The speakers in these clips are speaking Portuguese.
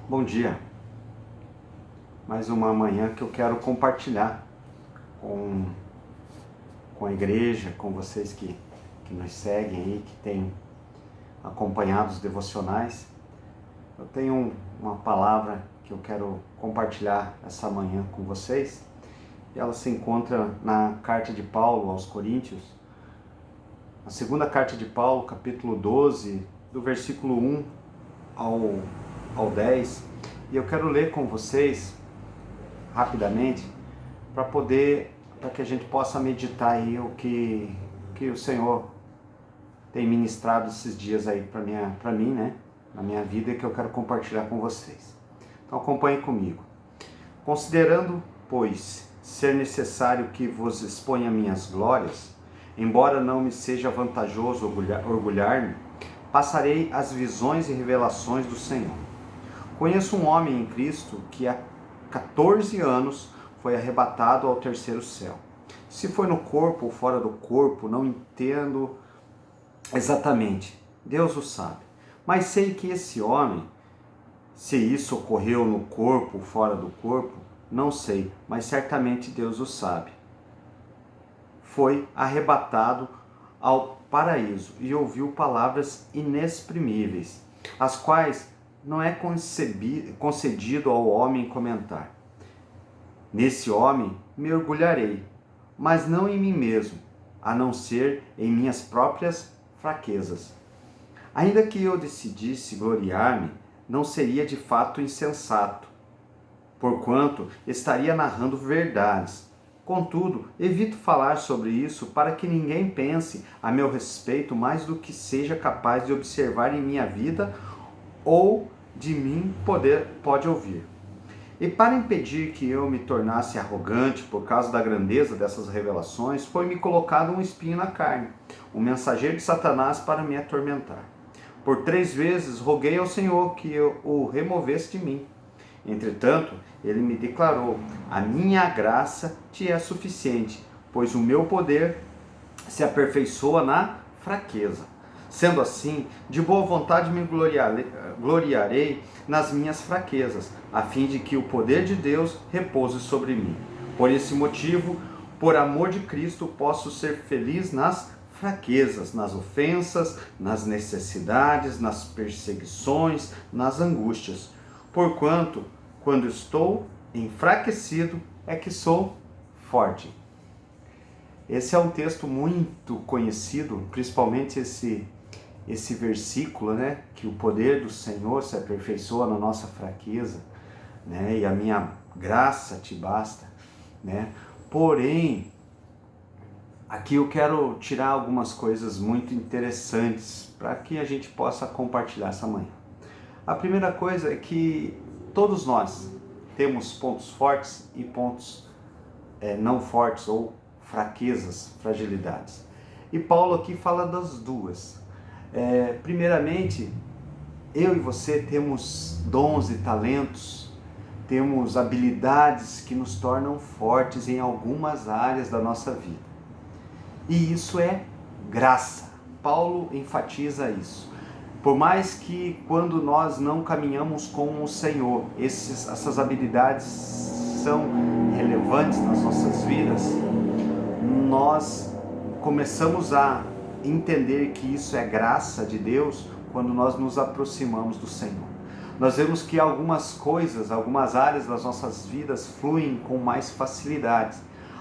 Bom dia, mais uma manhã que eu quero compartilhar com, com a igreja, com vocês que nos seguem aí, que têm acompanhado os devocionais. Eu tenho uma palavra que eu quero compartilhar essa manhã com vocês, e ela se encontra na carta de Paulo aos Coríntios, a segunda carta de Paulo, capítulo 12, do versículo 1 ao 10, e eu quero ler com vocês rapidamente para que a gente possa meditar aí o que o Senhor tem ministrado esses dias aí para mim, né, na minha vida, e que eu quero compartilhar com vocês. Então acompanhe comigo. Considerando, pois, ser necessário que vos exponha minhas glórias, embora não me seja vantajoso orgulhar-me, passarei as visões e revelações do Senhor. Conheço um homem em Cristo que há 14 anos foi arrebatado ao terceiro céu. Se foi no corpo ou fora do corpo, não entendo exatamente. Deus o sabe. Mas sei que esse homem, se isso ocorreu no corpo ou fora do corpo, não sei, mas certamente Deus o sabe. Foi arrebatado ao paraíso e ouviu palavras inexprimíveis, as quais não é concedido ao homem comentar. Nesse homem me orgulharei, mas não em mim mesmo, a não ser em minhas próprias fraquezas. Ainda que eu decidisse gloriar-me, não seria de fato insensato, porquanto estaria narrando verdades. Contudo, evito falar sobre isso para que ninguém pense a meu respeito mais do que seja capaz de observar em minha vida ou de mim pode ouvir. E para impedir que eu me tornasse arrogante por causa da grandeza dessas revelações, foi-me colocado um espinho na carne, um mensageiro de Satanás para me atormentar. Por 3 vezes roguei ao Senhor que eu o removesse de mim. Entretanto, ele me declarou: a minha graça te é suficiente, pois o meu poder se aperfeiçoa na fraqueza. Sendo assim, de boa vontade me gloriarei nas minhas fraquezas, a fim de que o poder de Deus repouse sobre mim. Por esse motivo, por amor de Cristo, posso ser feliz nas fraquezas, nas ofensas, nas necessidades, nas perseguições, nas angústias. Porquanto, quando estou enfraquecido, é que sou forte. Esse é um texto muito conhecido, principalmente esse versículo, né, que o poder do Senhor se aperfeiçoa na nossa fraqueza, né, e a minha graça te basta, né. Porém, aqui eu quero tirar algumas coisas muito interessantes para que a gente possa compartilhar essa manhã. A primeira coisa é que todos nós temos pontos fortes e pontos não fortes, ou fraquezas, fragilidades. E Paulo aqui fala das duas. Primeiramente, eu e você temos dons e talentos, temos habilidades que nos tornam fortes em algumas áreas da nossa vida. E isso é graça. Paulo enfatiza isso. Por mais que quando nós não caminhamos com o Senhor, essas habilidades são relevantes nas nossas vidas, nós começamos a entender que isso é graça de Deus quando nós nos aproximamos do Senhor. Nós vemos que algumas coisas, algumas áreas das nossas vidas fluem com mais facilidade.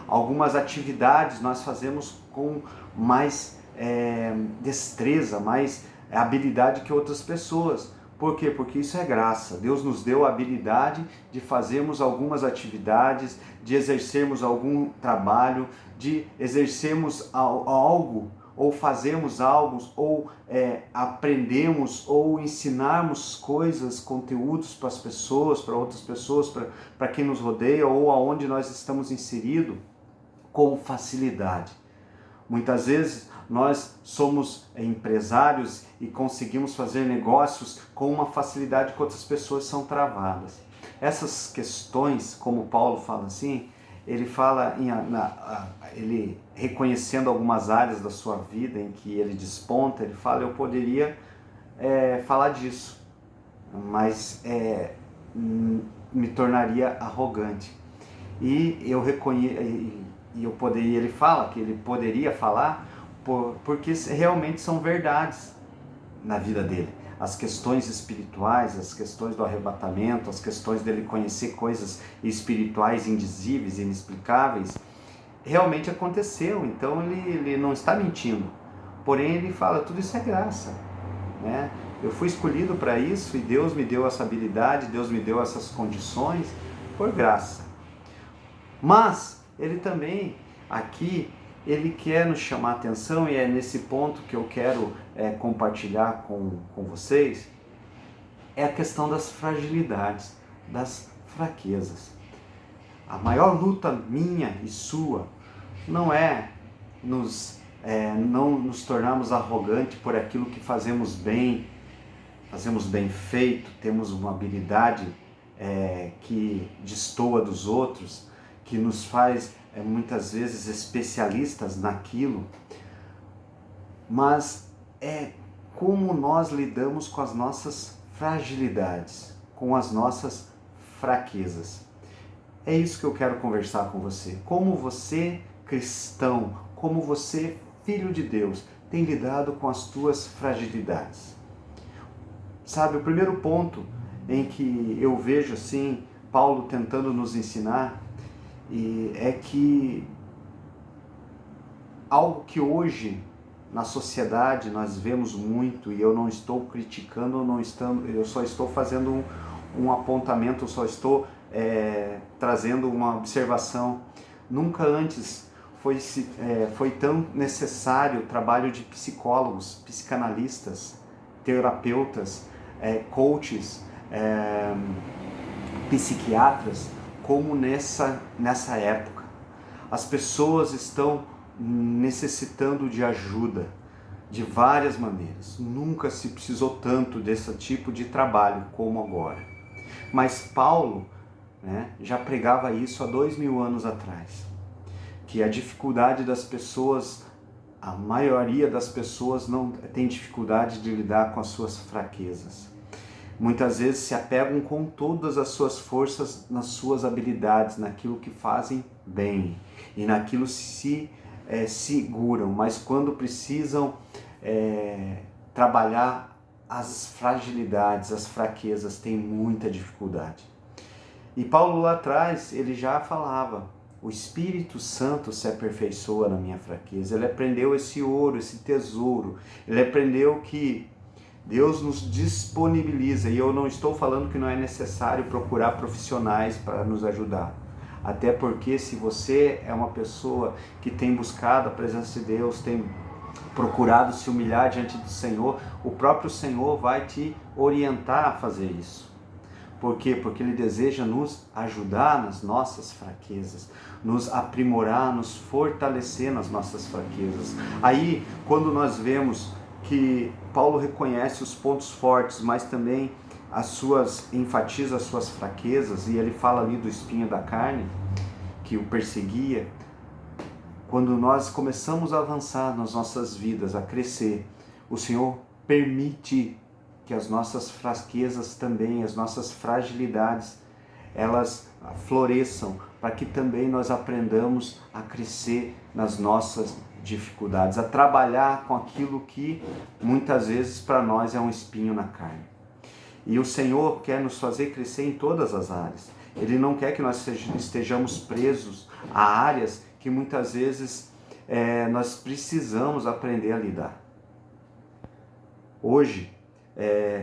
Algumas atividades nós fazemos com mais destreza, mais habilidade que outras pessoas. Por quê? Porque isso é graça. Deus nos deu a habilidade de fazermos algumas atividades, de exercermos algum trabalho, de exercermos algo, ou fazermos algo, ou aprendemos, ou ensinarmos coisas, conteúdos para as pessoas, para outras pessoas, para quem nos rodeia, ou aonde nós estamos inseridos, com facilidade. Muitas vezes nós somos empresários e conseguimos fazer negócios com uma facilidade que outras pessoas são travadas. Essas questões, como Paulo fala assim, ele fala, ele reconhecendo algumas áreas da sua vida em que ele desponta, ele fala: eu poderia falar disso, mas me tornaria arrogante. E eu ele fala que ele poderia falar porque realmente são verdades na vida dele. As questões espirituais, as questões do arrebatamento, as questões dele conhecer coisas espirituais indizíveis, inexplicáveis, realmente aconteceu. Então ele não está mentindo. Porém ele fala, tudo isso é graça, né? Eu fui escolhido para isso e Deus me deu essa habilidade, Deus me deu essas condições por graça. Mas ele também, aqui, ele quer nos chamar a atenção, e é nesse ponto que eu quero compartilhar com vocês, é a questão das fragilidades, das fraquezas. A maior luta minha e sua não é não nos tornarmos arrogantes por aquilo que fazemos bem feito, temos uma habilidade que destoa dos outros, que nos faz muitas vezes especialistas naquilo, mas é como nós lidamos com as nossas fragilidades, com as nossas fraquezas. É isso que eu quero conversar com você. Como você, cristão, como você, filho de Deus, tem lidado com as tuas fragilidades. Sabe, o primeiro ponto em que eu vejo assim Paulo tentando nos ensinar é que algo que hoje na sociedade nós vemos muito, e eu não estou criticando, eu só estou fazendo um apontamento, eu só estou trazendo uma observação. Nunca antes foi tão necessário o trabalho de psicólogos, psicanalistas, terapeutas, coaches, psiquiatras, como nessa época. As pessoas estão necessitando de ajuda de várias maneiras. Nunca se precisou tanto desse tipo de trabalho como agora. Mas Paulo, já pregava isso há 2000 anos atrás, que a dificuldade das pessoas, a maioria das pessoas não tem dificuldade de lidar com as suas fraquezas. Muitas vezes se apegam com todas as suas forças nas suas habilidades, naquilo que fazem bem e naquilo se seguram, mas quando precisam trabalhar as fragilidades, as fraquezas, tem muita dificuldade. E Paulo lá atrás, ele já falava, o Espírito Santo se aperfeiçoa na minha fraqueza. Ele aprendeu esse ouro, esse tesouro. Ele aprendeu que Deus nos disponibiliza, e eu não estou falando que não é necessário procurar profissionais para nos ajudar. Até porque se você é uma pessoa que tem buscado a presença de Deus, tem procurado se humilhar diante do Senhor, o próprio Senhor vai te orientar a fazer isso. Por quê? Porque Ele deseja nos ajudar nas nossas fraquezas, nos aprimorar, nos fortalecer nas nossas fraquezas. Aí, quando nós vemos que Paulo reconhece os pontos fortes, mas também enfatiza as suas fraquezas, e ele fala ali do espinho da carne, que o perseguia. Quando nós começamos a avançar nas nossas vidas, a crescer, o Senhor permite que as nossas fraquezas também, as nossas fragilidades, elas floresçam, para que também nós aprendamos a crescer nas nossas dificuldades, a trabalhar com aquilo que muitas vezes para nós é um espinho na carne. E o Senhor quer nos fazer crescer em todas as áreas. Ele não quer que nós estejamos presos a áreas que muitas vezes nós precisamos aprender a lidar. Hoje,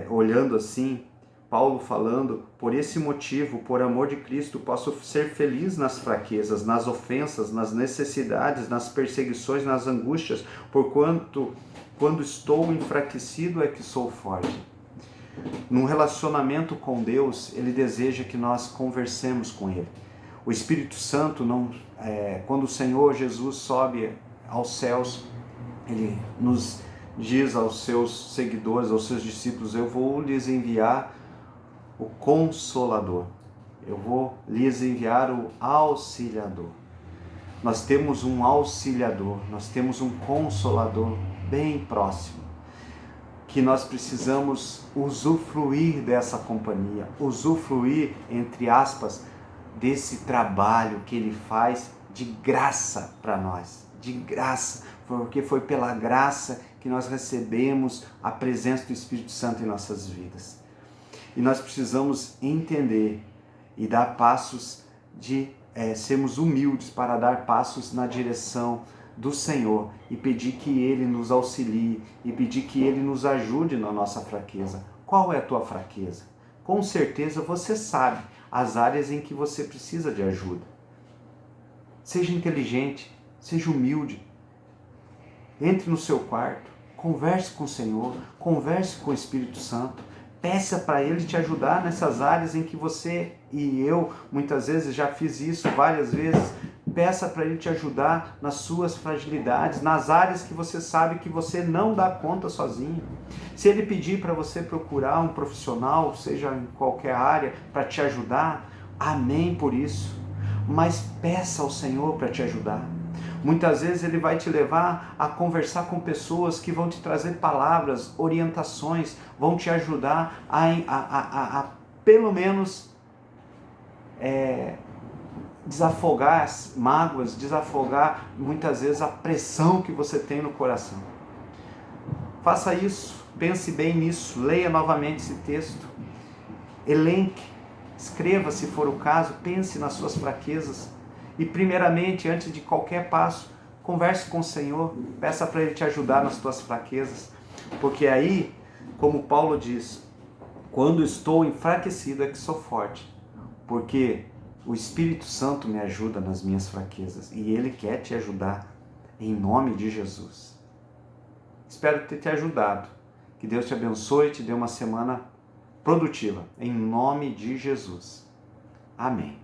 olhando assim, Paulo falando, por esse motivo, por amor de Cristo, posso ser feliz nas fraquezas, nas ofensas, nas necessidades, nas perseguições, nas angústias, porquanto quando estou enfraquecido é que sou forte. Num relacionamento com Deus, Ele deseja que nós conversemos com Ele. O Espírito Santo, quando o Senhor Jesus sobe aos céus, Ele nos diz aos seus seguidores, aos seus discípulos, eu vou lhes enviar o Consolador, eu vou lhes enviar o Auxiliador. Nós temos um Auxiliador, nós temos um Consolador bem próximo, que nós precisamos usufruir dessa companhia, usufruir, entre aspas, desse trabalho que Ele faz de graça para nós, de graça, porque foi pela graça que nós recebemos a presença do Espírito Santo em nossas vidas. E nós precisamos entender e dar passos de sermos humildes para dar passos na direção do Senhor e pedir que Ele nos auxilie e pedir que Ele nos ajude na nossa fraqueza. Qual é a tua fraqueza? Com certeza você sabe as áreas em que você precisa de ajuda. Seja inteligente, seja humilde. Entre no seu quarto, converse com o Senhor, converse com o Espírito Santo. Peça para Ele te ajudar nessas áreas em que você e eu, muitas vezes, já fiz isso várias vezes. Peça para Ele te ajudar nas suas fragilidades, nas áreas que você sabe que você não dá conta sozinho. Se Ele pedir para você procurar um profissional, seja em qualquer área, para te ajudar, amém por isso. Mas peça ao Senhor para te ajudar. Muitas vezes Ele vai te levar a conversar com pessoas que vão te trazer palavras, orientações, vão te ajudar a pelo menos desafogar as mágoas, desafogar muitas vezes a pressão que você tem no coração. Faça isso, pense bem nisso, leia novamente esse texto, elenque, escreva se for o caso, pense nas suas fraquezas e primeiramente, antes de qualquer passo, converse com o Senhor, peça para Ele te ajudar nas tuas fraquezas, porque aí, como Paulo diz, quando estou enfraquecido é que sou forte, porque o Espírito Santo me ajuda nas minhas fraquezas e Ele quer te ajudar em nome de Jesus. Espero ter te ajudado. Que Deus te abençoe e te dê uma semana produtiva em nome de Jesus. Amém.